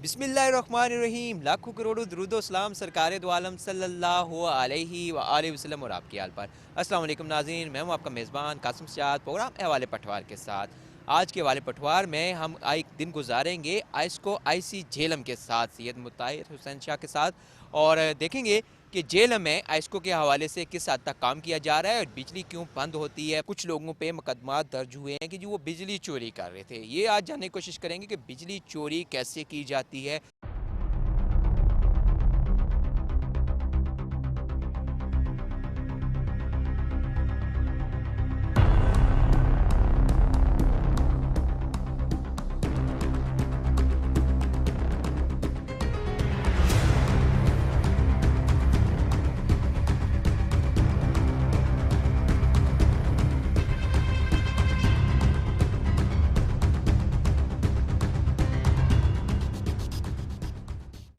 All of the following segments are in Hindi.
बिस्मिल्लाहिर्रहमानिर्रहीम। लाखों करोड़ों दुरूद व सलाम सरकार दो आलम सल्लल्लाहु अलैहि व आलिहि वसल्लम और आपकी हाल पर। अस्सलाम वालेकुम नाज़रीन, मैं हूँ आपका मेज़बान कासिम सजाद प्रोग्राम हवाले पटवार के साथ। आज के हवाले पटवार में हम एक दिन गुजारेंगे आइस्को आईसी झेलम के साथ, सैयद मुताहिर हुसैन शाह के साथ, और देखेंगे कि जेल में आइस्को के हवाले से किस हद तक काम किया जा रहा है और बिजली क्यों बंद होती है। कुछ लोगों पे मुकदमा दर्ज हुए हैं कि जो वो बिजली चोरी कर रहे थे। ये आज जानने की कोशिश करेंगे कि बिजली चोरी कैसे की जाती है।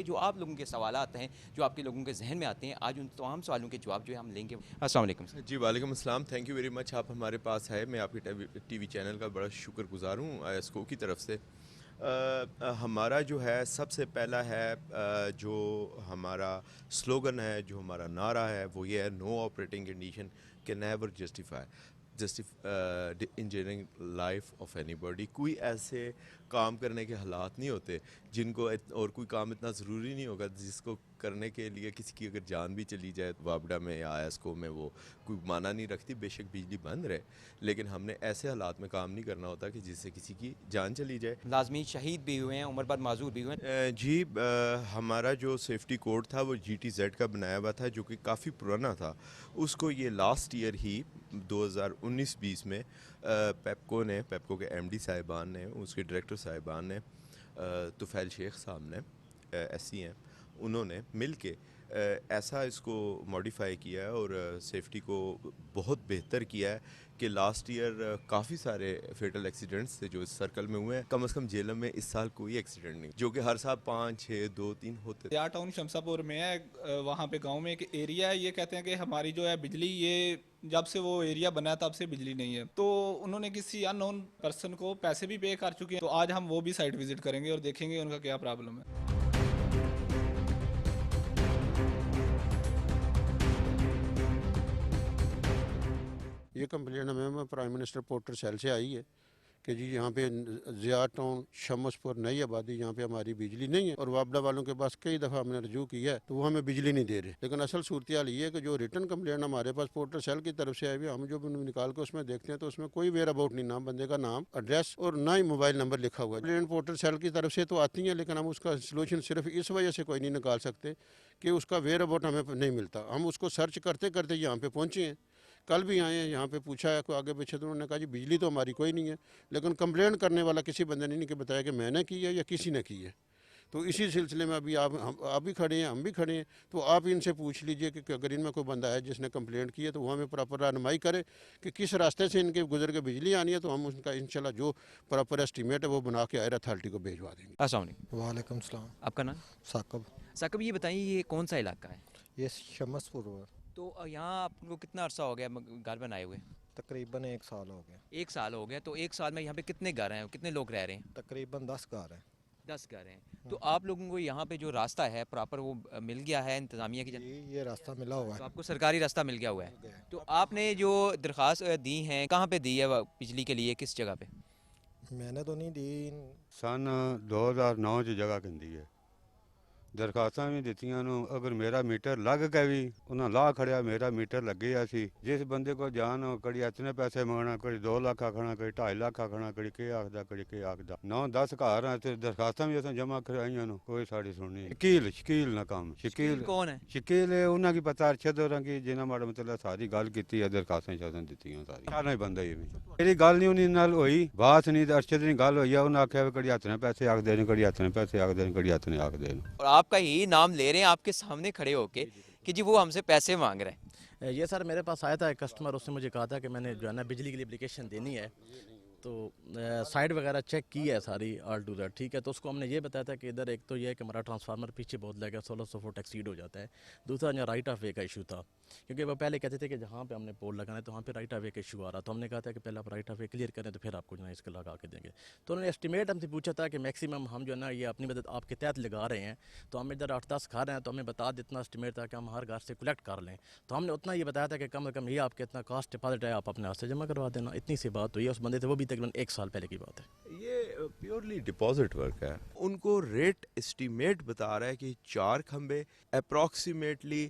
जो आप लोगों के सवाल आते हैं, जो आपके लोगों के जहन में आते हैं, आज उन तमाम सवालों के जवाब जो है हम लेंगे। अस्सलाम वालेकुम सर। जी वालेकुम अस्सलाम। थैंक यू वेरी मच, आप हमारे पास है। मैं आपके टीवी चैनल का बड़ा शुक्रगुजार हूँ आईएसको की तरफ से। हमारा जो है सबसे पहला है जो हमारा स्लोगन है, जो हमारा नारा है, वो ये है, no operating condition can never engineering life of anybody. कोई ऐसे काम करने के हालात नहीं होते जिनको और कोई काम इतना ज़रूरी नहीं होगा जिसको करने के लिए किसी की अगर जान भी चली जाए। वापडा में या आईएसको में वो कोई माना नहीं रखती, बेशक बिजली बंद रहे, लेकिन हमने ऐसे हालात में काम नहीं करना होता कि जिससे किसी की जान चली जाए। लाजमी शहीद भी हुए हैं, उम्र भर माजूर भी हुए हैं। जी, हमारा जो सेफ्टी कोड था वो GTZ का बनाया हुआ था, जो कि काफ़ी पुराना था। उसको ये लास्ट ईयर ही 2019-20 में पेप्को ने, पेप्को के MD साहिबान ने, उसके डायरेक्टर साहिबान ने, तुफ़ैल शेख साहब ने, SC हैं, उन्होंने मिल के ऐसा इसको मॉडिफाई किया है और सेफ्टी को बहुत बेहतर किया है कि लास्ट ईयर काफ़ी सारे फेटल एक्सीडेंट्स थे जो इस सर्कल में हुए हैं। कम से कम जेलम में इस साल कोई एक्सीडेंट नहीं, जो कि हर साल 5, 6, 2, 3 होते। या टाउन शमशापुर में है, वहाँ पे गांव में एक एरिया है। ये कहते हैं कि हमारी जो है बिजली, ये जब से वो एरिया बना है तब से बिजली नहीं है। तो उन्होंने किसी अननोन पर्सन को पैसे भी पे कर चुके हैं। तो आज हम वो भी साइट विजिट करेंगे और देखेंगे उनका क्या प्रॉब्लम है। ये कंप्लेन हमें प्राइम मिनिस्टर पोर्टर सेल से आई है कि जी यहाँ पे ज़िया टाउन शमसपुर नई आबादी, यहाँ पे हमारी बिजली नहीं है और वापडा वालों के पास कई दफ़ा हमने रजू किया है तो वो हमें बिजली नहीं दे रहे। लेकिन असल सूरत हाल ये है कि जो रिटर्न कंप्लेन हमारे पास पोर्टर सेल की तरफ से आई हुई, हम जो निकाल के उसमें देखते हैं तो उसमें कोई वेयर अबाउट नहीं, नाम बंदे का नाम, एड्रेस और ना ही मोबाइल नंबर लिखा हुआ है। कंप्लेन पोर्टर सेल की तरफ से तो आती हैं, लेकिन हम उसका सोल्यूशन सिर्फ इस वजह से कोई नहीं निकाल सकते कि उसका वेयर अबाउट हमें नहीं मिलता। हम उसको सर्च करते करते यहाँ पे पहुँचे हैं, कल भी आए हैं, यहाँ पे पूछा है कोई आगे पीछे, तो उन्होंने कहा जी बिजली तो हमारी कोई नहीं है, लेकिन कंप्लेंट करने वाला किसी बंदे ने नहीं कि बताया कि मैंने की है या किसी ने की है। तो इसी सिलसिले में अभी आप भी खड़े हैं, हम भी खड़े हैं, तो आप इनसे पूछ लीजिए कि अगर इनमें कोई बंदा है जिसने कंप्लेंट की है तो वो हमें प्रॉपर रहनुमाई करे कि किस रास्ते से इनके गुजर के बिजली आनी है, तो हम उनका इंशाल्लाह जो प्रॉपर एस्टीमेट है वो बना के आयर अथॉरिटी को भेजवा देंगे। अस्सलाम वालेकुम। वालेकुम सलाम। आपका नाम? साकब। साकब, ये बताइए ये कौन सा इलाका है? ये शमसपुर हुआ। तो यहाँ आपको कितना अरसा हो गया घर बनाए हुए? तकरीबन 1 साल हो गया। 1 साल हो गया। तो 1 साल में यहाँ पे कितने घर हैं, कितने लोग रह रहे हैं? तकरीबन 10 घर हैं। 10 घर हैं। तो आप लोगों को यहाँ पे जो रास्ता है प्रॉपर वो मिल गया है इंतज़ामिया की ये रास्ता मिला हुआ तो है। आपको सरकारी रास्ता मिल गया हुआ है। गया है। तो आपने जो दरख्वास्त दी हैं, कहाँ पे दी है बिजली के लिए, किस जगह पे? मैंने तो नहीं दी। सन 2009 च जगह कहती है, दरखास्तां भी दित्तियां नूं। अगर मेरा मीटर लग के भी उन्हें ला खड़िया, मेरा मीटर लगे सी। जिस बंदे को जान कड़ी इतने पैसे मंगना, कड़ी 2 लाख आखना, कड़ी 2.5 लाख आखना, कड़ी के आखदा, कड़ी के आखदा। 9-10 घर हैं ते दरखास्तां भी असें जमा कराइयां नूं, कोई साड़ी सुननी। शकील ना काम। शकील कौन है? शकील उन्हां की पता अरशद होरां की, जिन्हां माड़ा मतलब सारी गल कीती है, दरखास्तां शास्तां दित्तियां सारी। सारा ही बंदा ही मेरी गल नहीं उन्हीं नाल होई, बात नहीं। अरशद दी गल होई, उन्हें आख्या कड़ी हत्थ ने पैसे आखदे ने, कड़ी हत्थ ने पैसे आखदे ने, कड़ी हत्थ ने आखदे ने। और आपका ही नाम ले रहे हैं आपके सामने खड़े होके कि जी वो हमसे पैसे मांग रहे हैं। ये सर मेरे पास आया था एक कस्टमर, उसने मुझे कहा था कि मैंने जो है ना बिजली के लिए एप्लीकेशन देनी है, तो साइड वगैरह चेक की है सारी ऑल टू दैट, ठीक है। तो उसको हमने ये बताया था कि इधर एक तो ये है कि हमारा ट्रांसफार्मर पीछे बहुत लगा, 1600 फुट एक्सीड हो जाता है। दूसरा यहाँ राइट ऑफ वे का इशू था, क्योंकि वो पहले कहते थे कि जहाँ पे हमने पोल लगाना है तो वहाँ पे राइट ऑफ वे का इशू आ रहा, तो हमने कहा था कि पहले आप राइट ऑफ वे क्लियर करें तो फिर आपको जो है इसका लगा के देंगे। तो उन्होंने एस्टिमेट हमसे पूछा था कि मैक्सिमम हम जो है ना ये अपनी मदद आपके तहत लगा रहे हैं, तो हम इधर 8-10 घर हैं तो हमें बता देना एस्टिमेट था कि हम हर घर से कलेक्ट कर लें। तो हमने उतना ये बताया था कि कम से कम ये आपके इतना कास्ट डिपॉजिट है, आप अपने हाथ से जमा करवा देना। इतनी सी बात हुई है उस बंदे से, वो भी तकरीबन 1 साल पहले की बात है। ये प्योरली डिपॉजिट वर्क है। उनको रेट एस्टीमेट बता रहा है कि 4 खंबे अप्रॉक्सीमेटली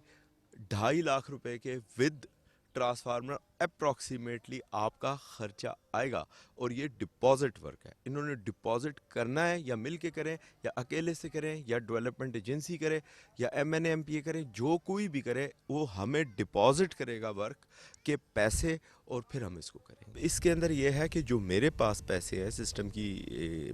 2.5 लाख रुपए के विद ट्रांसफार्मर अप्रॉक्सीमेटली आपका खर्चा आएगा, और ये डिपॉजिट वर्क है। इन्होंने डिपॉजिट करना है, या मिल के करें या अकेले से करें या डेवलपमेंट एजेंसी करे या MNMPA करे, जो कोई भी करे वो हमें डिपॉजिट करेगा वर्क के पैसे, और फिर हम इसको करेंगे। इसके अंदर ये है कि जो मेरे पास पैसे हैं सिस्टम की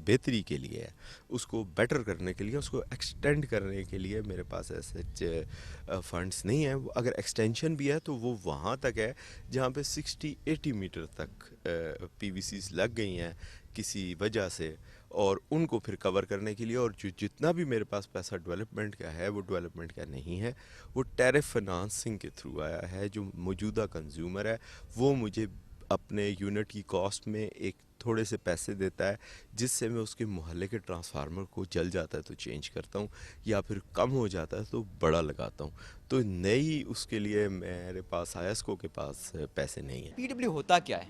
बेहतरी के लिए है, उसको बेटर करने के लिए, उसको एक्सटेंड करने के लिए मेरे पास ऐसे फंड्स नहीं है। अगर एक्सटेंशन भी है तो वो वहाँ तक है जहाँ पे 60-80 मीटर तक PVCs लग गई हैं किसी वजह से, और उनको फिर कवर करने के लिए। और जो जितना भी मेरे पास पैसा डेवलपमेंट का है वो डेवलपमेंट का नहीं है, वो टैरिफ फाइनेंसिंग के थ्रू आया है। जो मौजूदा कंज्यूमर है वो मुझे अपने यूनिट की कॉस्ट में एक थोड़े से पैसे देता है, जिससे मैं उसके मोहल्ले के ट्रांसफार्मर को जल जाता है तो चेंज करता हूँ, या फिर कम हो जाता है तो बड़ा लगाता हूँ। तो नई उसके लिए मेरे पास आयस्को के पास पैसे नहीं है। PW होता क्या है?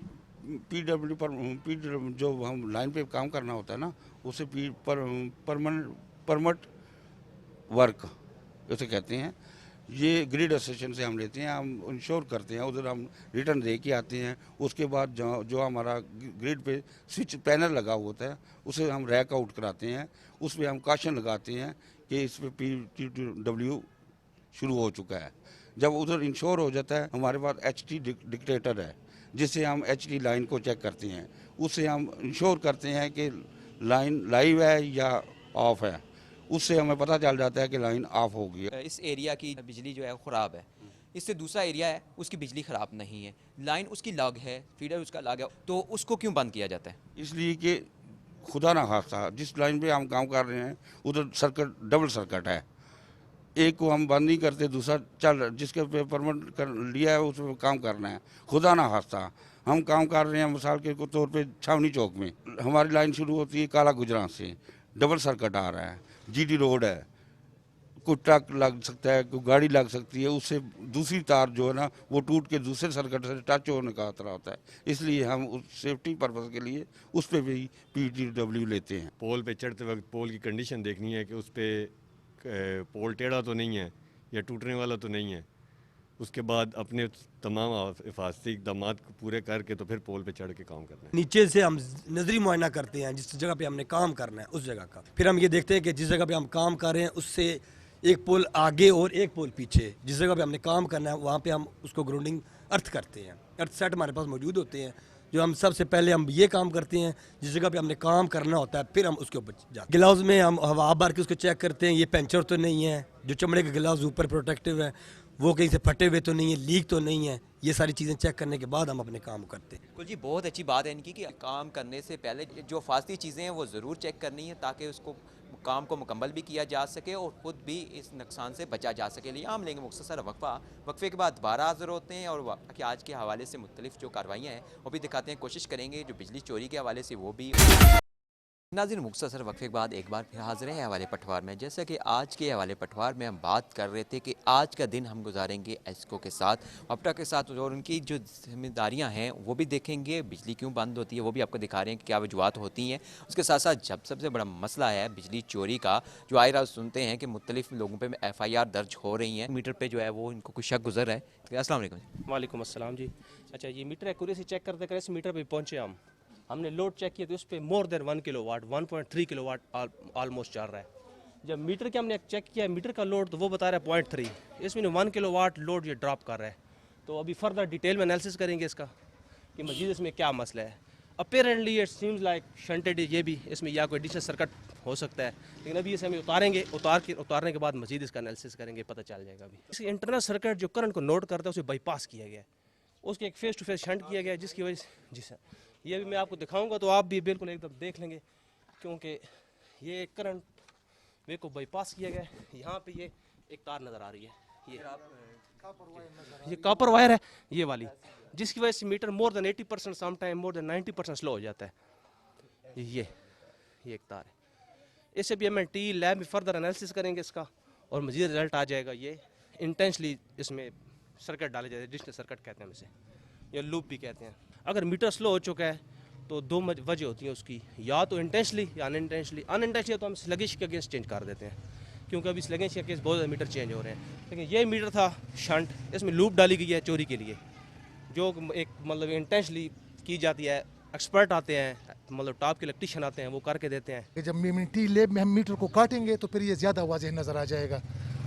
PW पर जो हम लाइन पे काम करना होता है ना, उसे परमट वर्क उसे कहते हैं। ये ग्रिड एसोसिएशन से हम लेते हैं, हम इंश्योर करते हैं, उधर हम रिटर्न दे के आते हैं। उसके बाद जो हमारा ग्रिड पे स्विच पैनल लगा होता है उसे हम रैक आउट कराते हैं, उस पर हम काशन लगाते हैं कि इस पर PW शुरू हो चुका है। जब उधर इंश्योर हो जाता है, हमारे पास HT डिक्टेटर है जिससे हम HT लाइन को चेक करते हैं, उससे हम इंश्योर करते हैं कि लाइन लाइव है या ऑफ है, उससे हमें पता चल जाता है कि लाइन ऑफ हो गई है। इस एरिया की बिजली जो है ख़राब है, इससे दूसरा एरिया है उसकी बिजली ख़राब नहीं है, लाइन उसकी लग है, फीडर उसका लग है, तो उसको क्यों बंद किया जाता है? इसलिए कि खुदा ना खास्ता जिस लाइन पे हम काम कर रहे हैं उधर सर्किट डबल सर्किट है, एक को हम बंद नहीं करते, दूसरा चल जिसके पे परमिट कर लिया है उस पर काम करना है। खुदा ना खास्ता हम काम कर रहे हैं, मिसाल के तौर पे छावनी चौक में हमारी लाइन शुरू होती है काला गुजरात से, डबल सर्किट आ रहा है, GT रोड है, कोई ट्रक लग सकता है, कोई गाड़ी लग सकती है, उससे दूसरी तार जो है ना वो टूट के दूसरे सर्किट से टच होने का खतरा होता है। इसलिए हम उस सेफ्टी पर्पज़ के लिए उस पर भी PW लेते हैं। पोल पे चढ़ते वक्त पोल की कंडीशन देखनी है कि उस पर पोल टेढ़ा तो नहीं है या टूटने वाला तो नहीं है। उसके बाद अपने तमाम हिफाजती इक़दाम पूरे करके तो फिर पोल पे चढ़ के काम करना है। नीचे से हम नजरी मुआयना करते हैं जिस जगह पे हमने काम करना है उस जगह का, फिर हम ये देखते हैं कि जिस जगह पे हम काम कर रहे हैं उससे एक पोल आगे और एक पोल पीछे, जिस जगह पे हमने काम करना है वहाँ पे हम उसको ग्राउंडिंग अर्थ करते हैं। अर्थ सेट हमारे पास मौजूद होते हैं, जो हम सबसे पहले हम ये काम करते हैं जिस जगह पे हमने काम करना होता है, फिर हम उसके ऊपर जाते हैं। ग्लव्स में हम हवा भर के उसको चेक करते हैं, ये पंचर तो नहीं है, जो चमड़े के ग्लव्स ऊपर प्रोटेक्टिव है वो कहीं से फटे हुए तो नहीं है, लीक तो नहीं है, ये सारी चीज़ें चेक करने के बाद हम अपने काम करते हैं। बिल्कुल जी, बहुत अच्छी बात है इनकी कि काम करने से पहले जो फास्ती चीज़ें हैं वो ज़रूर चेक करनी है, ताकि उसको काम को मुकम्मल भी किया जा सके और ख़ुद भी इस नुकसान से बचा जा सके। लिए हम लेंगे मुख्तसर वक्फे के बाद दोबारा हाज़िर होते हैं और कि आज के हवाले से मुख्तलिफ जो कार्रवाइयाँ हैं वो भी दिखाते हैं, कोशिश करेंगे जो बिजली चोरी के हवाले से वो भी। नाज़रीन, मुख्तसर वक्फे के बाद एक बार फिर हाज़िर हैं हवाले पटवार में। जैसा कि आज के हवाले पटवार में हम बात कर रहे थे कि आज का दिन हम गुजारेंगे एस्को के साथ, अपटा के साथ, और उनकी जो जिम्मेदारियां हैं वो भी देखेंगे। बिजली क्यों बंद होती है वो भी आपको दिखा रहे हैं कि क्या वजूहत होती हैं। उसके साथ साथ जब सबसे बड़ा मसला है बिजली चोरी का, जो आए रात सुनते हैं कि मुख्तलिफ लोगों पर FIR दर्ज हो रही हैं, मीटर पर जो है वो इनको कुछ शक गुजर है। अस्सलाम वालेकुम। वालेकुम अस्सलाम जी। अच्छा, ये मीटर एक्यूरेसी चेक करते करते इस मीटर पे पहुंचे हमने लोड चेक किया तो उस पर more than 1 kilowatt 1.3 kilowatt almost चल रहा है। जब मीटर के हमने चेक किया मीटर का लोड तो वो बता रहा है 0.3, इसमें 1 किलोवाट लोड ये ड्रॉप कर रहा है। तो अभी फर्दर डिटेल में एनालिसिस करेंगे इसका कि मजीद इसमें क्या मसला है। Apparently it seems like shunted, ये भी इसमें या कोई डिजिटल सर्किट हो सकता है, लेकिन अभी इसे हम उतारेंगे, उतारने के बाद मजीद इसका एनालिसिस करेंगे, पता चल जाएगा। अभी इस इंटरनल सर्किट जो करंट को नोट करता है उसे बाईपास किया गया है, उसके एक फेस टू फेस शंट किया गया है, जिसकी वजह से जी सर ये भी मैं आपको दिखाऊंगा तो आप भी बिल्कुल एकदम देख लेंगे, क्योंकि ये करंट वे को बाईपास किया गया है। यहाँ पे ये एक तार नज़र आ रही है, ये कॉपर वायर है ये वाली, जिसकी वजह से meter more than 80% some time more than 90% slow हो जाता है। ये एक तार है, इससे भी हम टी लैब में फर्दर एनालिसिस करेंगे इसका और मज़ीद रिजल्ट आ जाएगा। ये इंटेंशली इसमें सर्किट डाले जाते हैं, डिजिटल सर्किट कहते हैं इसे, या लूप भी कहते हैं। अगर मीटर स्लो हो चुका है तो दो वजह होती है उसकी, या तो इंटेंशली या अनइंटेंशली। अनइंटेंशली तो हम स्लगिश के केस चेंज कर देते हैं, क्योंकि अभी स्लगिश के केस बहुत ज़्यादा मीटर चेंज हो रहे हैं। लेकिन ये मीटर था शंट, इसमें लूप डाली गई है चोरी के लिए, जो एक मतलब इंटेंशली की जाती है। एक्सपर्ट आते हैं, मतलब टॉप के इलेक्ट्रीशियन आते हैं, वो करके देते हैं। जब टी लैब में हम मीटर को काटेंगे तो फिर ये ज़्यादा वाज़ेह नज़र आ जाएगा।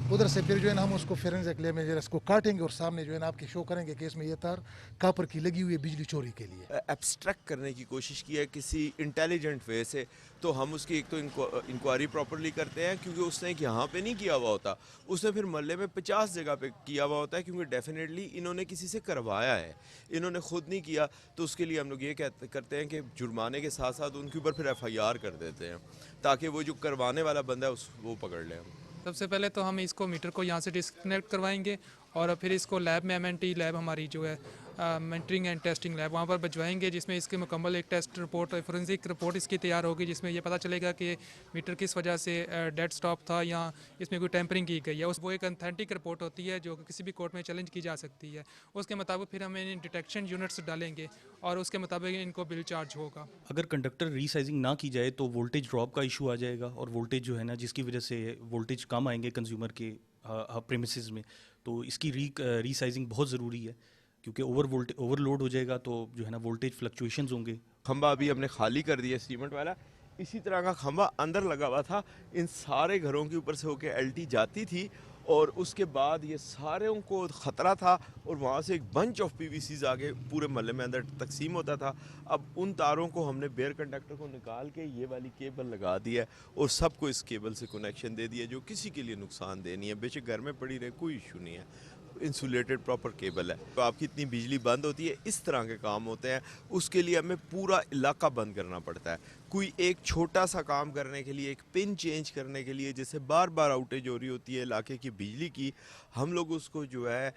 उधर से फिर जो है ना हम उसको फोरेंसिक लैब में जो है इसको काटेंगे और सामने जो है ना आपके शो करेंगे कि इसमें ये तार कापर की लगी हुई है बिजली चोरी के लिए। एब्स्ट्रैक्ट करने की कोशिश की है किसी इंटेलिजेंट वे से, तो हम उसकी एक तो इंक्वायरी प्रॉपरली करते हैं, क्योंकि उसने यहाँ पे नहीं किया हुआ होता, उसने फिर मोहल्ले में 50 जगह पे किया हुआ होता है, क्योंकि डेफिनेटली इन्होंने किसी से करवाया है, इन्होंने खुद नहीं किया। तो उसके लिए हम लोग ये करते हैं कि जुर्माने के साथ साथ उनके ऊपर फिर FIR कर देते हैं, ताकि वो जो करवाने वाला बंदा है वो पकड़ लें। सबसे पहले तो हम इसको मीटर को यहाँ से डिस्कनेक्ट करवाएंगे और फिर इसको लैब में MNT लैब हमारी जो है मेंटरिंग एंड टेस्टिंग लैब वहाँ पर भिजवाएंगे, जिसमें इसके मुकम्मल एक टेस्ट रिपोर्ट फोरेंसिक रिपोर्ट इसकी तैयार होगी, जिसमें ये पता चलेगा कि मीटर किस वजह से डेड स्टॉप था या इसमें कोई टेम्परिंग की गई है। वो एक ऑथेंटिक रिपोर्ट होती है जो किसी भी कोर्ट में चैलेंज की जा सकती है। उसके मुताबिक फिर हम इन डिटेक्शन यूनिट्स डालेंगे और उसके मुताबिक इनको बिल चार्ज होगा। अगर कंडक्टर रीसाइजिंग ना की जाए तो वोल्टेज ड्रॉप का इशू आ जाएगा, और वोल्टेज जो है ना जिसकी वजह से वोल्टेज कम आएंगे कंज्यूमर के प्रेमिसेस में, तो इसकी रीसाइजिंग बहुत ज़रूरी है, क्योंकि ओवरलोड हो जाएगा तो जो है ना वोल्टेज फ्लक्चुएशंस होंगे। खंबा अभी हमने खाली कर दिया सीमेंट वाला, इसी तरह का खंबा अंदर लगा हुआ था, इन सारे घरों के ऊपर से होके LT जाती थी और उसके बाद ये सारे को ख़तरा था और वहाँ से एक बंच ऑफ PVCs आगे पूरे महल्ले में अंदर तकसीम होता था। अब उन तारों को हमने बेयर कंडक्टर को निकाल के ये वाली केबल लगा दी है और सबको इस केबल से कनेक्शन दे दिया, जो किसी के लिए नुकसान दे नहीं है, बेशक घर में पड़ी रहे कोई इशू नहीं है, इंसुलेटेड प्रॉपर केबल है। तो आपकी इतनी बिजली बंद होती है, इस तरह के काम होते हैं, उसके लिए हमें पूरा इलाका बंद करना पड़ता है। कोई एक छोटा सा काम करने के लिए, एक पिन चेंज करने के लिए, जैसे बार बार आउटेज हो रही होती है इलाके की बिजली की, हम लोग उसको जो है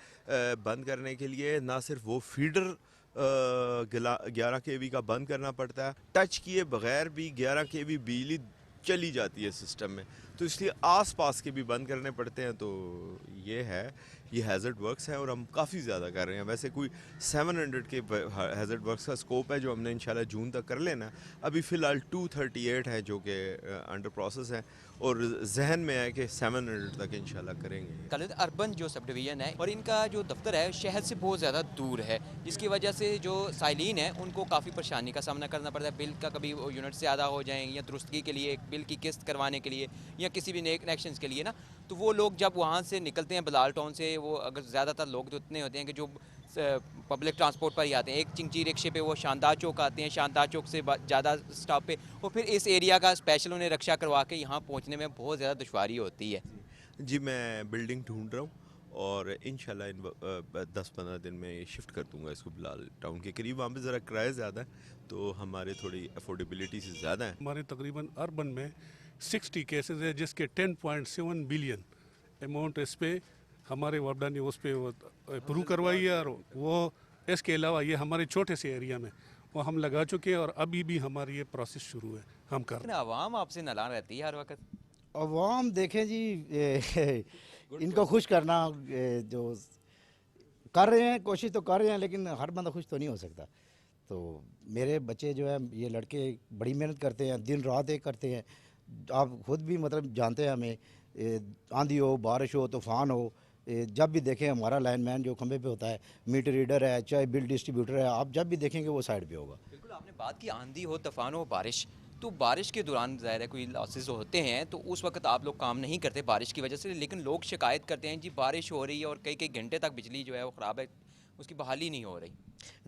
बंद करने के लिए ना सिर्फ वो फीडर 11 kV का बंद करना पड़ता है, टच किए बगैर भी 11 kV बिजली चली जाती है सिस्टम में, तो इसलिए आसपास के भी बंद करने पड़ते हैं। तो ये हैज़र्ड वर्क्स है और हम काफ़ी ज़्यादा कर रहे हैं। वैसे कोई 700 के हैज़र्ड वर्क्स का स्कोप है जो हमने इंशाल्लाह जून तक कर लेना है। अभी फ़िलहाल 238 है जो कि अंडर प्रोसेस है और जहन में है कि 700 तक इंशाल्लाह करेंगे। खालिद अर्बन जो सब डिवीज़न है और इनका जो दफ्तर है शहर से बहुत ज़्यादा दूर है, जिसकी वजह से जो साइलिन है उनको काफ़ी परेशानी का सामना करना पड़ता है। बिल का कभी यूनिट से ज़्यादा हो जाएँ या दुरुस्तगी के लिए, बिल की किस्त करवाने के लिए या किसी भी नए कनेक्शन के लिए ना, तो वो लोग जब वहाँ से निकलते हैं बलाल टाउन से, वो अगर ज़्यादातर लोग तो इतने होते हैं कि जो पब्लिक ट्रांसपोर्ट पर ही आते हैं, एक चिंची रिक्शे पे वो शानदार चौक आते हैं, शानदार चौक से ज़्यादा स्टॉप पे, और फिर इस एरिया का स्पेशल उन्हें रक्षा करवा के यहाँ पहुँचने में बहुत ज़्यादा दुश्वारी होती है। जी मैं बिल्डिंग ढूंढ रहा हूँ और इंशाल्लाह इन 10-15 दिन में शिफ्ट कर दूंगा इसको बिलाल टाउन के करीब। वहाँ पे ज़रा किराया ज़्यादा है तो हमारे थोड़ी अफोर्डेबिलिटी से ज़्यादा है। हमारे तकरीबन अर्बन में 60 केसेस है जिसके 10.7 बिलियन अमाउंट इस पे हमारे वापडा ने उस पर अप्रूव करवाई है, और वो इसके अलावा ये हमारे छोटे से एरिया में वो हम लगा चुके हैं और अभी भी हमारी ये प्रोसेस शुरू है, हम कर रहे हैं। आवाम आपसे नाराज़ रहती है हर वक्त। अवाम देखें जी इनको खुश करना जो कर रहे हैं, कोशिश तो कर रहे हैं, लेकिन हर बंदा खुश तो नहीं हो सकता। तो मेरे बच्चे जो है ये लड़के बड़ी मेहनत करते हैं, दिन रात एक करते हैं। आप खुद भी मतलब जानते हैं, हमें आंधी हो, बारिश हो, तूफ़ान हो, जब भी देखें हमारा लाइनमैन जो खंबे पे होता है, मीटर रीडर है, चाहे बिल डिस्ट्रीब्यूटर है, आप जब भी देखेंगे वो साइड पे होगा। बिल्कुल, आपने बात की आंधी हो, तूफान हो, बारिश, तो बारिश के दौरान ज़ाहिर है कोई लॉसेस होते हैं, तो उस वक्त आप लोग काम नहीं करते बारिश की वजह से, लेकिन लोग शिकायत करते हैं जी बारिश हो रही है और कई कई घंटे तक बिजली जो है वो ख़राब है, उसकी बहाली नहीं हो रही।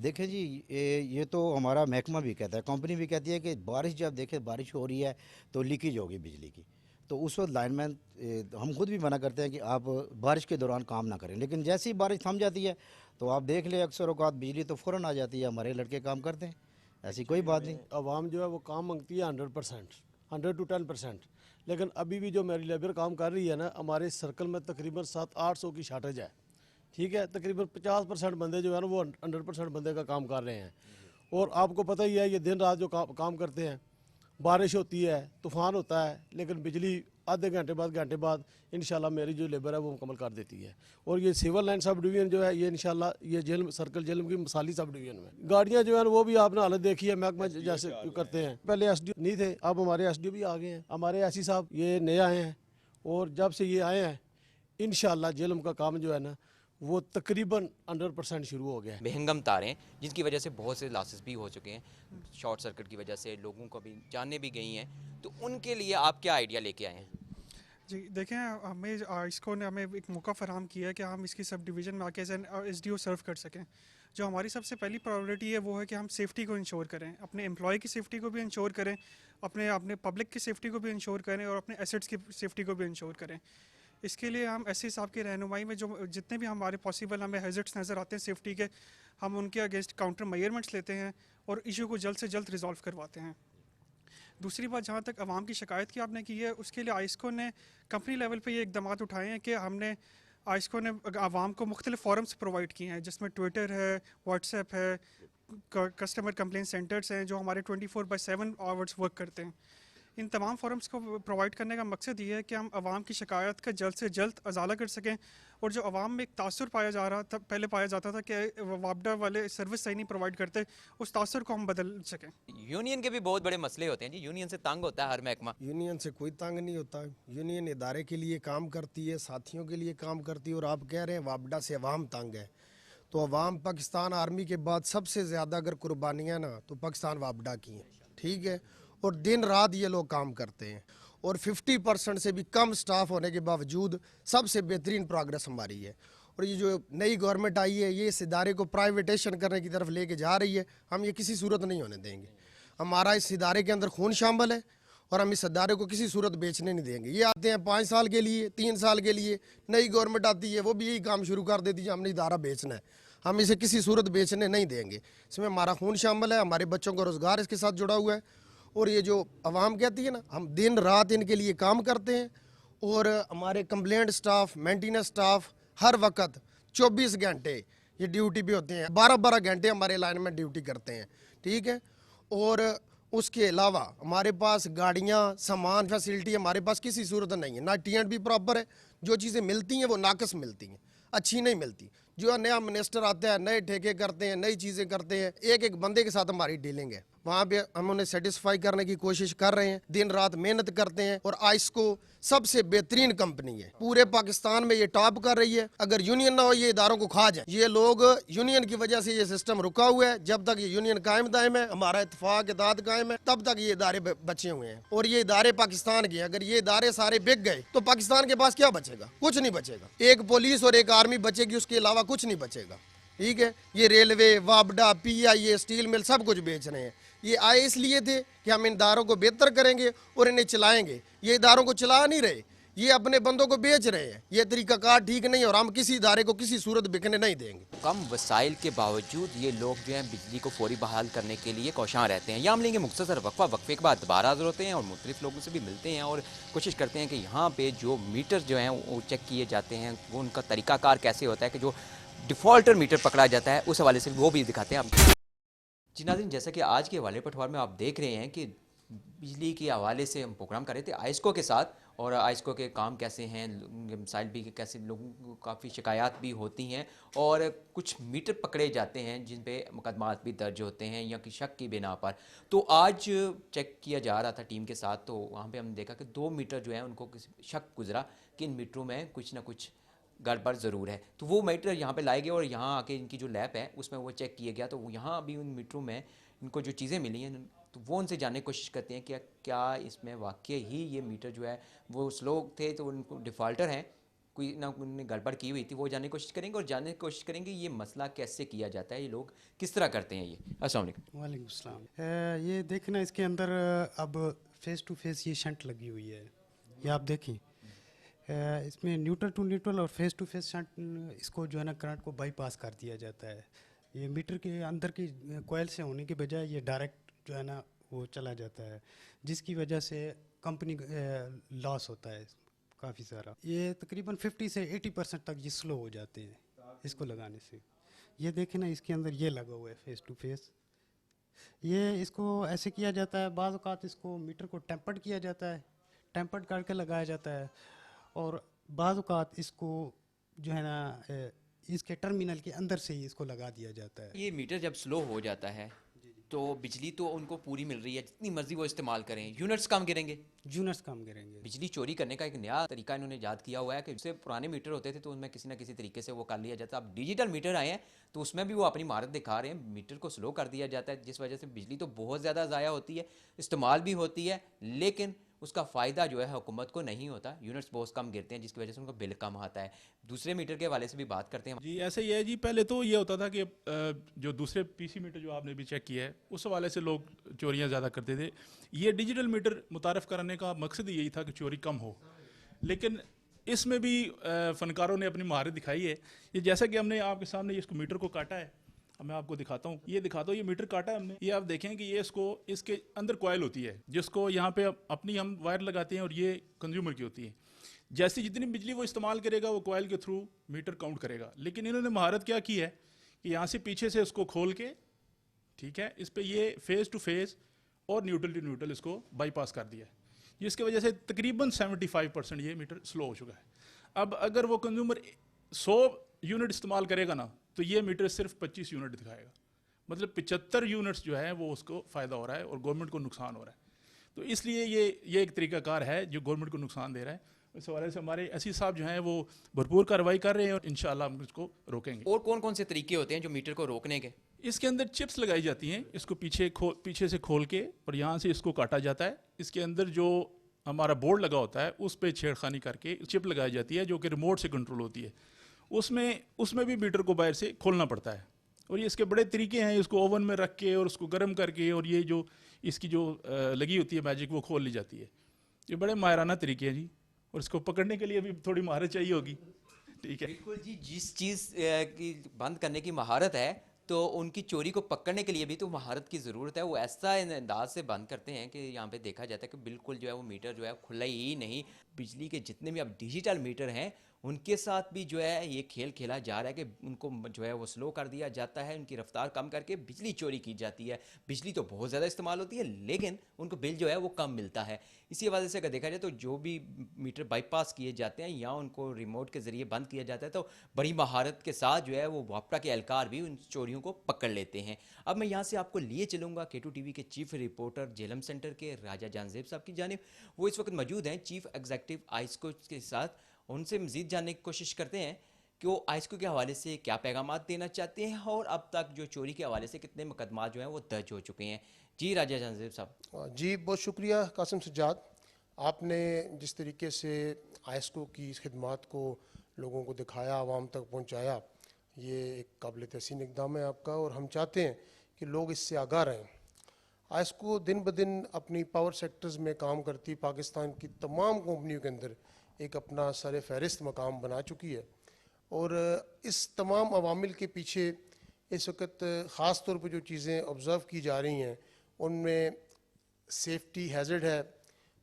देखें जी ये तो हमारा महकमा भी कहता है, कंपनी भी कहती है कि बारिश जब देखें बारिश हो रही है तो लीकेज होगी बिजली की, तो उस वक्त लाइनमैन हम खुद भी मना करते हैं कि आप बारिश के दौरान काम ना करें, लेकिन जैसे ही बारिश थम जाती है तो आप देख लें अक्सर औकात बिजली तो फ़ौरन आ जाती है, हमारे लड़के काम करते हैं। ऐसी कोई बात नहीं। आवाम जो है वो काम मांगती है 100%, 100 to 10%, लेकिन अभी भी जो मेरी लेबर काम कर रही है ना, हमारे सर्कल में तकरीबन 700-800 की शार्टेज है, ठीक है। तकरीबन 50% बंदे जो है ना वो 100% बंदे का काम कर रहे हैं। और आपको पता ही है ये दिन रात जो काम करते हैं, बारिश होती है, तूफ़ान होता है, लेकिन बिजली आधे घंटे बाद इंशाल्लाह मेरी जो लेबर है वो मुकम्मल कर देती है। और ये सिविल लाइन सब डिवीज़न जो है ये इंशाल्लाह ये जेल सर्कल जेल की मसाली सब डिवीज़न में गाड़ियाँ जो है वो भी आपने हालत देखी है, महकमा जैसे करते हैं। पहले एसडीओ नहीं थे, अब हमारे एसडीओ भी आ गए हैं, हमारे एससी साहब ये नए आए हैं। और जब से ये आए हैं इंशाल्लाह जेलम का काम जो है ना वो तकरीबन 100% शुरू हो गया है। बेहंगम तारें जिनकी वजह से बहुत से लॉसेस भी हो चुके हैं, शॉर्ट सर्किट की वजह से लोगों को भी जाने भी गई हैं, तो उनके लिए आप क्या आइडिया लेके आए हैं? जी देखें, हमें इसको ने हमें एक मौका फराहम किया है कि हम इसकी सब डिवीज़न में आके एसडीओ सर्व कर सकें। जो हमारी सबसे पहली प्रायोरिटी है वो है कि हम सेफ़्टी को इंश्योर करें, अपने एम्प्लॉय की सेफ़्टी को भी इंश्योर करें, अपने पब्लिक की सेफ़्टी को भी इंश्योर करें और अपने एसेट्स की सेफ़्टी को भी इंश्योर करें। इसके लिए हम एससी साहब की रहनुमाई में जो जितने भी हमारे पॉसिबल हमें हैज़र्ड्स नज़र आते हैं सेफ़्टी के, हम उनके अगेंस्ट काउंटर मेजरमेंट्स लेते हैं और इशू को जल्द से जल्द रिजॉल्व करवाते हैं। दूसरी बात, जहाँ तक आवाम की शिकायत की आपने की है, उसके लिए आइस्को ने कंपनी लेवल पे ये इकदाम उठाए हैं कि हमने आइस्को ने आवाम को मुख्तलिफ फोरम्स प्रोवाइड किए हैं, जिसमें ट्विटर है, व्हाट्सएप है, कस्टमर कंप्लेंट सेंटर्स हैं जो हमारे 24/7 आवर्स वर्क करते हैं। इन तमाम फोरम्स को प्रोवाइड करने का मकसद ये है कि हम आवाम की शिकायत का जल्द से जल्द अजाला कर सकें। और जो आवाम में एक तासुर पाया जा रहा था, पहले पाया जाता था कि वापडा वाले सर्विस सही नहीं प्रोवाइड करते, उस तासुर को हम बदल सकें। यूनियन के भी बहुत बड़े मसले होते हैं जी, यूनियन से तंग होता है हर महकमा। यूनियन से कोई तंग नहीं होता, यूनियन इदारे के लिए काम करती है, साथियों के लिए काम करती है। और आप कह रहे हैं वापडा से अवाम तंग है, तो अवाम पाकिस्तान आर्मी के बाद सबसे ज़्यादा अगर कुर्बानियाँ ना तो पाकिस्तान वापडा की हैं, ठीक है। और दिन रात ये लोग काम करते हैं और 50% से भी कम स्टाफ होने के बावजूद सबसे बेहतरीन प्रोग्रेस हमारी है। और ये जो नई गवर्नमेंट आई है ये इस इदारे को प्राइवेटेशन करने की तरफ लेके जा रही है, हम ये किसी सूरत नहीं होने देंगे। हमारा इस इदारे के अंदर खून शामिल है और हम इस इदारे को किसी सूरत बेचने नहीं देंगे। ये आते हैं 5 साल के लिए, 3 साल के लिए, नई गवर्नमेंट आती है वो भी यही काम शुरू कर देती है, हमने इदारा बेचना है, हम इसे किसी सूरत बेचने नहीं देंगे। इसमें हमारा खून शामिल है, हमारे बच्चों का रोज़गार इसके साथ जुड़ा हुआ है। और ये जो आवाम कहती है ना, हम दिन रात इनके लिए काम करते हैं। और हमारे कंप्लेंट स्टाफ, मेंटेनेंस स्टाफ हर वक्त 24 घंटे ये ड्यूटी पे होते हैं, 12-12 घंटे हमारे लाइन में ड्यूटी करते हैं, ठीक है। और उसके अलावा हमारे पास गाड़ियाँ, सामान, फैसिलिटी हमारे पास किसी सूरत नहीं है, ना टी&बी प्रॉपर है, जो चीज़ें मिलती हैं वो नाकस मिलती हैं, अच्छी नहीं मिलती। जो नया मिनिस्टर आता है नए ठेके करते हैं, नई चीज़ें करते हैं, एक एक बंदे के साथ हमारी डीलिंग है, वहाँ पे हम उन्हें सेटिस्फाई करने की कोशिश कर रहे हैं, दिन रात मेहनत करते हैं। और आइस्को सबसे बेहतरीन कंपनी है, पूरे पाकिस्तान में ये टॉप कर रही है। अगर यूनियन ना हो ये इदारों को खा जाए, ये लोग यूनियन की वजह से ये सिस्टम रुका हुआ है। जब तक ये यूनियन कायम दायम है, हमारा इत्तेफाक इत्तेहाद कायम है, तब तक ये इदारे बचे हुए हैं। और ये इदारे पाकिस्तान के, अगर ये इदारे सारे बिक गए तो पाकिस्तान के पास क्या बचेगा? कुछ नहीं बचेगा। एक पुलिस और एक आर्मी बचेगी, उसके अलावा कुछ नहीं बचेगा, ठीक है। ये रेलवे, वापडा, PIA, स्टील मिल सब कुछ बेच रहे हैं। ये आए इसलिए थे कि हम इन इदारों को बेहतर करेंगे और इन्हें चलाएंगे। ये इदारों को चला नहीं रहे, ये अपने बंदों को बेच रहे हैं। ये तरीकाकार ठीक नहीं और हम किसी इदारे को किसी सूरत बिकने नहीं देंगे। कम वसाइल के बावजूद ये लोग जो हैं बिजली को फौरी बहाल करने के लिए कोशां रहते हैं। यहाँ हम लेंगे मुख्तसर वक्फा, वक्फे के बाद दोबारा हाज़िर होते हैं और मुख्तलिफ लोगों से भी मिलते हैं और कोशिश करते हैं कि यहाँ पे जो मीटर जो हैं वो चेक किए जाते हैं, वो उनका तरीकाकार कैसे होता है कि जो डिफ़ॉल्टर मीटर पकड़ा जाता है उस हवाले से वो भी दिखाते हैं आपको। जी नाज़रीन, जैसा कि आज के हवाले पटवार में आप देख रहे हैं कि बिजली के हवाले से हम प्रोग्राम कर रहे थे आइस्को के साथ, और आइस्को के काम कैसे हैं, मिसाइल भी कैसे, लोगों को काफ़ी शिकायत भी होती हैं और कुछ मीटर पकड़े जाते हैं जिन पे मुकदमात भी दर्ज होते हैं या कि शक की बिना पर। तो आज चेक किया जा रहा था टीम के साथ, तो वहाँ पे हमने देखा कि 2 मीटर जो है उनको किसी शक गुजरा कि इन मीटरों में कुछ ना कुछ गड़बड़ ज़रूर है। तो वो मीटर यहाँ पे लाए गए और यहाँ आके इनकी जो लैब है उसमें वो चेक किया गया। तो यहाँ अभी उन मीटरों में इनको जो चीज़ें मिली हैं तो वो उनसे जानने की कोशिश करते हैं कि क्या इसमें वाकई ही ये मीटर जो है वो स्लो थे, तो उनको डिफ़ॉल्टर हैं, कोई ना उन्होंने गड़बड़ की हुई थी, वो जानने की कोशिश करेंगे और जानने की कोशिश करेंगे ये मसला कैसे किया जाता है, ये लोग किस तरह करते हैं। ये अस्सलाम वालेकुम। वालेकुम अस्सलाम। ये देखना इसके अंदर अब फेस टू फेस ये शंट लगी हुई है, ये आप देखें। इसमें न्यूट्रल टू न्यूट्रल और फेस टू फेस शंट, इसको जो है ना करंट को बाईपास कर दिया जाता है। ये मीटर के अंदर की कोयल से होने के बजाय ये डायरेक्ट जो है ना वो चला जाता है, जिसकी वजह से कंपनी लॉस होता है काफ़ी सारा। ये तकरीबन 50 से 80% तक ये स्लो हो जाते हैं इसको लगाने से। ये देखें ना, इसके अंदर ये लगा हुआ है फेस टू फेस। ये इसको ऐसे किया जाता है, बाज़ औक़ात इसको मीटर को टेम्पर्ड किया जाता है, टेम्पर्ड करके लगाया जाता है, और बाज़ औक़ात इसको जो है ना इसके टर्मिनल के अंदर से ही इसको लगा दिया जाता है। ये मीटर जब स्लो हो जाता है तो बिजली तो उनको पूरी मिल रही है, जितनी मर्जी वो इस्तेमाल करें, यूनिट्स कम गिरेंगे। यूनिट्स कम गिरेंगे। बिजली चोरी करने का एक नया तरीका इन्होंने ईजाद किया हुआ है कि जैसे पुराने मीटर होते थे तो उनमें किसी ना किसी तरीके से वो कर लिया जाता। अब डिजिटल मीटर आए हैं तो उसमें भी वो अपनी महारत दिखा रहे हैं, मीटर को स्लो कर दिया जाता है, जिस वजह से बिजली तो बहुत ज़्यादा ज़ाया होती है, इस्तेमाल भी होती है, लेकिन उसका फ़ायदा जो है हुकूमत को नहीं होता। यूनिट्स बहुत कम गिरते हैं जिसकी वजह से उनको बिल कम आता है। दूसरे मीटर के हवाले से भी बात करते हैं जी। ऐसे ही है जी, पहले तो ये होता था कि जो दूसरे पीसी मीटर जो आपने भी चेक किया है उस हवाले से लोग चोरियां ज़्यादा करते थे। ये डिजिटल मीटर मुतारफ़ कराने का मकसद यही था कि चोरी कम हो, लेकिन इसमें भी फ़नकारों ने अपनी महारत दिखाई है। ये जैसा कि हमने आपके सामने इसको मीटर को काटा है, अब मैं आपको दिखाता हूँ, ये दिखाता हूँ, ये मीटर काटा है हमने। ये आप देखें कि ये इसके अंदर कॉयल होती है जिसको यहाँ पे अपनी हम वायर लगाते हैं और ये कंज्यूमर की होती है। जैसी जितनी बिजली वो इस्तेमाल करेगा वो कॉयल के थ्रू मीटर काउंट करेगा। लेकिन इन्होंने महारत क्या की है कि यहाँ से पीछे से उसको खोल के, ठीक है, इस पर ये फेस टू फेस और न्यूट्रल टू न्यूट्रल इसको बाईपास कर दिया है, जिसकी वजह से तकरीबन 75% ये मीटर स्लो हो चुका है। अब अगर वो कंज्यूमर 100 यूनिट इस्तेमाल करेगा ना तो ये मीटर सिर्फ 25 यूनिट दिखाएगा, मतलब 75 यूनिट्स जो है वो उसको फ़ायदा हो रहा है और गवर्नमेंट को नुकसान हो रहा है। तो इसलिए ये एक तरीकाकार है जो गवर्नमेंट को नुकसान दे रहा है। इस हवाले से हमारे एसई साहब जो हैं वो भरपूर कार्रवाई कर रहे हैं और इंशाल्लाह हम इसको रोकेंगे। और कौन कौन से तरीके होते हैं जो मीटर को रोकने के? इसके अंदर चिप्स लगाई जाती हैं, इसको पीछे से खोल के और यहाँ से इसको काटा जाता है। इसके अंदर जो हमारा बोर्ड लगा होता है उस पर छेड़खानी करके चिप लगाई जाती है जो कि रिमोट से कंट्रोल होती है। उसमें भी मीटर को बाहर से खोलना पड़ता है और ये इसके बड़े तरीके हैं। इसको ओवन में रख के और उसको गर्म करके और ये जो इसकी जो लगी होती है मैजिक वो खोल ली जाती है। ये बड़े माहिराना तरीके हैं जी, और इसको पकड़ने के लिए भी थोड़ी महारत चाहिए होगी। ठीक है, बिल्कुल जी। जिस चीज़ की बंद करने की महारत है तो उनकी चोरी को पकड़ने के लिए भी तो महारत की ज़रूरत है। वो ऐसा अंदाज से बंद करते हैं कि यहाँ पे देखा जाता है कि बिल्कुल जो है वो मीटर जो है खुला ही नहीं। बिजली के जितने भी अब डिजिटल मीटर हैं उनके साथ भी जो है ये खेल खेला जा रहा है कि उनको जो है वो स्लो कर दिया जाता है, उनकी रफ्तार कम करके बिजली चोरी की जाती है। बिजली तो बहुत ज़्यादा इस्तेमाल होती है लेकिन उनको बिल जो है वो कम मिलता है। इसी वजह से अगर देखा जाए तो जो भी मीटर बाईपास किए जाते हैं या उनको रिमोट के ज़रिए बंद किया जाता है तो बड़ी महारत के साथ जो है वो वापडा के एहलकार भी उन चोरियों को पकड़ लेते हैं। अब मैं यहाँ से आपको लिए चलूँगा K2 TV के चीफ रिपोर्टर जेलम सेंटर के राजा जानजेब साहब की जानिब। वो इस वक्त मौजूद हैं चीफ एग्जीक्यूटिव आइस्को के साथ। उनसे मज़ीद जानने की कोशिश करते हैं कि वो आइस्को के हवाले से क्या पैगामात देना चाहते हैं और अब तक जो चोरी के हवाले से कितने मुकदमा जो हैं वो दर्ज हो चुके हैं। जी राजा जानजेब साहब। जी बहुत शुक्रिया कासिम सज्जाद, आपने जिस तरीके से आइस्को की इस खिदमात को लोगों को दिखाया, आवाम तक पहुँचाया, ये एक काबिल तहसीन इक़दाम है आपका और हम चाहते हैं कि लोग इससे आगाह रहें। आइस्को दिन ब दिन अपनी पावर सेक्टर्स में काम करती पाकिस्तान की तमाम कंपनियों के अंदर एक अपना सर फहरिस्त मकाम बना चुकी है और इस तमाम अवामिल के पीछे इस वक्त ख़ास तौर पर जो चीज़ें ऑब्ज़र्व की जा रही हैं उनमें सेफ्टी हैज़र्ड है,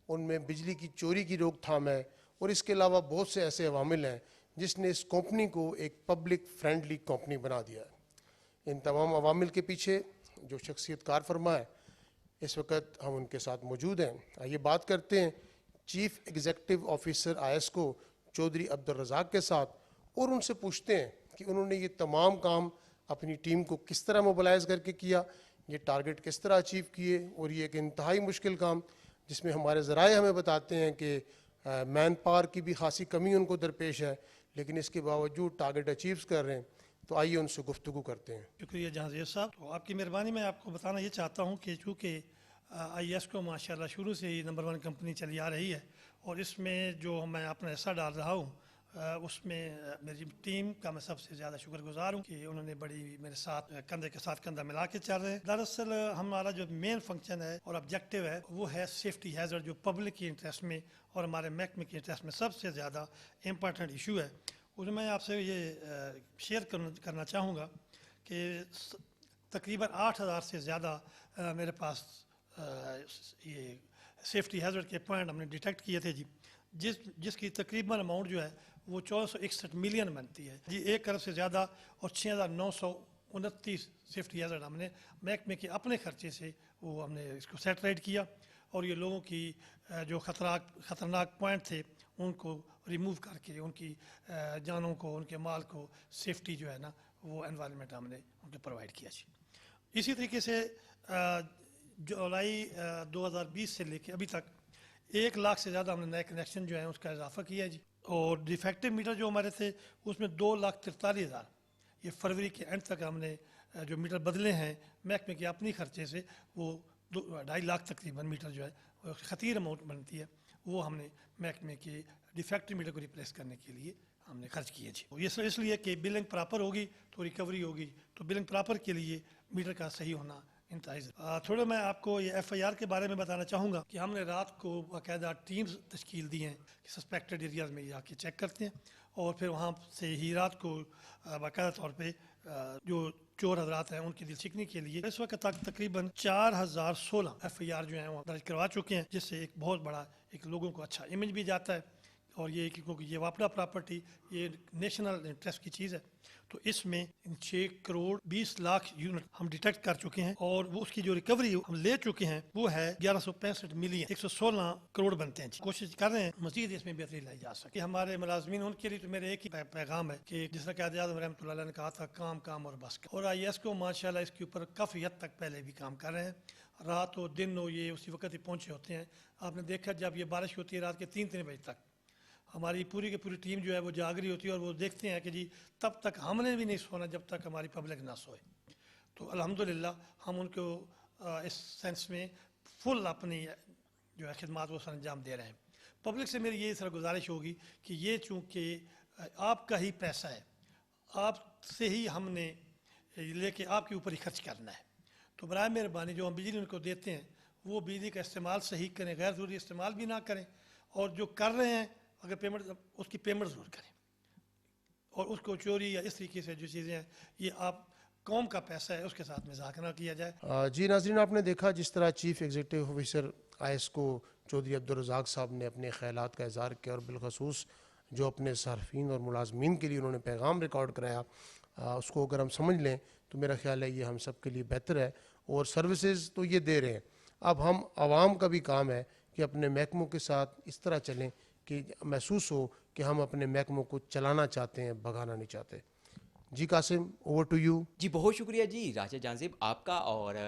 उनमें बिजली की चोरी की रोकथाम है और इसके अलावा बहुत से ऐसे अवामिल हैं जिसने इस कंपनी को एक पब्लिक फ्रेंडली कंपनी बना दिया है। इन तमाम अवामिल के पीछे जो शख्सियत कार फरमा है इस वक्त हम उनके साथ मौजूद हैं। आइए बात करते हैं चीफ एग्जीक्यूटिव ऑफिसर आइस्को चौधरी अब्दुल रज़ाक के साथ और उनसे पूछते हैं कि उन्होंने ये तमाम काम अपनी टीम को किस तरह मोबिलाइज करके किया, ये टारगेट किस तरह अचीव किए और ये एक इंतहाई मुश्किल काम जिसमें हमारे ज़राए हमें बताते हैं कि मैन पावर की भी खासी कमी उनको दरपेश है, लेकिन इसके बावजूद टारगेट अचीव कर रहे हैं। तो आइए उनसे गुफ्तगू करते हैं। शुक्रिया जहांगीर साहब। तो आपकी मेहरबानी, मैं आपको बताना ये चाहता हूँ कि चूँकि आईएसको माशाल्लाह शुरू से ही नंबर 1 कंपनी चली आ रही है और इसमें जो मैं अपना हिस्सा डाल रहा हूँ उसमें मेरी टीम का मैं सबसे ज़्यादा शुक्रगुजार हूँ कि उन्होंने बड़ी मेरे साथ कंधे के साथ कंधा मिला के चल रहे हैं। दरअसल हमारा जो मेन फंक्शन है और ऑब्जेक्टिव है वो है सेफ्टी हैज़र्ड, जो पब्लिक की इंटरेस्ट में और हमारे महकमे की इंटरेस्ट में सबसे ज़्यादा इम्पॉर्टेंट इशू है। उसमें मैं आपसे ये शेयर करना चाहूँगा कि तकरीबन 8,000 से ज़्यादा मेरे पास ये सेफ्टी हैज़र्ड के पॉइंट हमने डिटेक्ट किए थे जी, जिसकी तकरीबन अमाउंट जो है वो 1461 मिलियन बनती है जी। 1 अरब से ज़्यादा और 6,929 सेफ्टी हैज़र्ड हमने महकमे के अपने खर्चे से वो हमने इसको सेटलाइट किया, और ये लोगों की जो ख़तरनाक पॉइंट थे उनको रिमूव करके उनकी जानों को, उनके माल को सेफ्टी जो है ना वो एनवायरनमेंट हमने उनको प्रोवाइड किया जी। इसी तरीके से जुलाई 2020 से लेके अभी तक 1 लाख से ज़्यादा हमने नए कनेक्शन जो है उसका इजाफा किया है जी। और डिफेक्टिव मीटर जो हमारे थे उसमें 2,43,000 ये फरवरी के एंड तक हमने जो मीटर बदले हैं महकमे के अपनी खर्चे से, वो 2.5 लाख तकरीबन मीटर जो है खतीर अमाउंट बनती है, वो हमने महकमे के डिफेक्टिव मीटर को रिप्लेस करने के लिए हमने खर्च किए जी। ये इसलिए कि बिलिंग प्रॉपर होगी तो रिकवरी होगी, तो बिलिंग प्रॉपर के लिए मीटर का सही होना इंतहाई। थोड़ा मैं आपको ये FIR के बारे में बताना चाहूँगा कि हमने रात को बाकायदा टीम्स तश्कील दी हैं कि सस्पेक्टेड एरियाज़ में जाके चेक करते हैं, और फिर वहाँ से ही रात को बाकायदा तौर पे जो चोर हजरात हैं उनकी दिल सीखने के लिए इस वक्त तक तकरीबन 4,016 FIR जो हैं वो दर्ज करवा चुके हैं, जिससे एक बहुत बड़ा एक लोगों को अच्छा इमेज भी जाता है। और ये क्योंकि ये वापडा प्रॉपर्टी ये नेशनल इंटरेस्ट की चीज़ है, तो इसमें 6 करोड़ 20 लाख यूनिट हम डिटेक्ट कर चुके हैं, और वो उसकी जो रिकवरी हम ले चुके हैं वो है 1165 मिलियन 116 करोड़ बनते हैं। कोशिश कर रहे हैं मजीद इसमें बेहतरी लाई जा सके। हमारे मुलाजमीन उनके लिए तो मेरे एक ही पैगाम है कि जिस तरह कायद आज़म रहमतुल्लाह अलैह ने कहा था, काम काम और बस, और IAS को माशाल्लाह इसके ऊपर काफ़ी हद तक पहले भी काम कर रहे हैं। रात हो दिन हो ये उसी वक्त ही पहुँचे होते हैं। आपने देखा जब ये बारिश होती है रात के 3-3 बजे तक हमारी पूरी की पूरी टीम जो है वो जाग रही होती है, और वो देखते हैं कि जी तब तक हमने भी नहीं सोना जब तक हमारी पब्लिक ना सोए। तो अल्हम्दुलिल्लाह हम उनको इस सेंस में फुल अपनी जो है खिदमात वो अंजाम दे रहे हैं। पब्लिक से मेरी ये सर गुजारिश होगी कि ये चूँकि आपका ही पैसा है, आपसे ही हमने लेके आपके ऊपर ही खर्च करना है, तो बराए मेहरबानी जो हम बिजली उनको देते हैं वो बिजली का इस्तेमाल सही करें, गैर ज़रूरी इस्तेमाल भी ना करें, और जो कर रहे हैं अगर पेमेंट उसकी पेमेंट ज़रूर करें, और उसको चोरी या इस तरीके से जो चीज़ें हैं ये आप कौम का पैसा है उसके साथ मजाक ना किया जाए। जी नाज़रीन, आपने देखा जिस तरह चीफ एग्जीक्यूटिव ऑफिसर IAS को चौधरी अब्दुल रज़ाक साहब ने अपने ख्यालात का इज़हार किया, और बिलखसूस जो अपने सार्फिन और मुलाजमीन के लिए उन्होंने पैगाम रिकॉर्ड कराया, उसको अगर हम समझ लें तो मेरा ख्याल है ये हम सब के लिए बेहतर है। और सर्विसेज तो ये दे रहे हैं, अब हम आवाम का भी काम है कि अपने महकमों के साथ इस तरह चलें कि महसूस हो कि हम अपने महकमों को चलाना चाहते हैं, भगाना नहीं चाहते। जी कासिम, ओवर टू यू। जी बहुत शुक्रिया जी राशिद जानज़ेब आपका और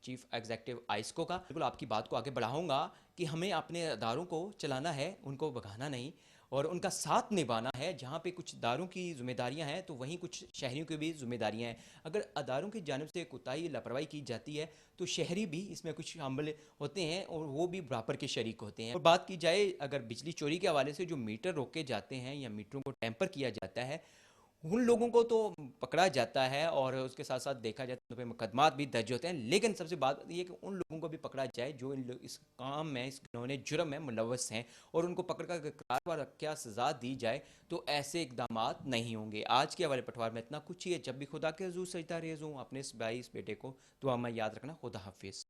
चीफ एग्जीक्यूटिव आइस्को का। बिल्कुल आपकी बात को आगे बढ़ाऊंगा कि हमें अपने अदारों को चलाना है, उनको भगाना नहीं, और उनका साथ निभाना है। जहाँ पे कुछ अदारों की जिम्मेदारियाँ हैं तो वहीं कुछ शहरियों की भी जिम्मेदारियाँ हैं। अगर अदारों की जानिब से कोताही लापरवाही की जाती है तो शहरी भी इसमें कुछ शामिल होते हैं, और वो भी बराबर के शरीक होते हैं। और बात की जाए अगर बिजली चोरी के हवाले से जो मीटर रोके जाते हैं या मीटरों को टेम्पर किया जाता है, उन लोगों को तो पकड़ा जाता है और उसके साथ साथ देखा जाए तो मुकदमात भी दर्ज होते हैं, लेकिन सबसे बात ये है कि उन लोगों को भी पकड़ा जाए जो इस काम में, इस गुनाह जुर्म में मुलव्वस हैं, और उनको पकड़ कर करार क्या सज़ा दी जाए तो ऐसे इकदाम नहीं होंगे। आज के हवाले पटवार में इतना कुछ ही है। जब भी खुदा के हज़ूर सजदा रेज़ हूँ, अपने इस भाई इस बेटे को दुआ में याद रखना। खुदा हाफिज़।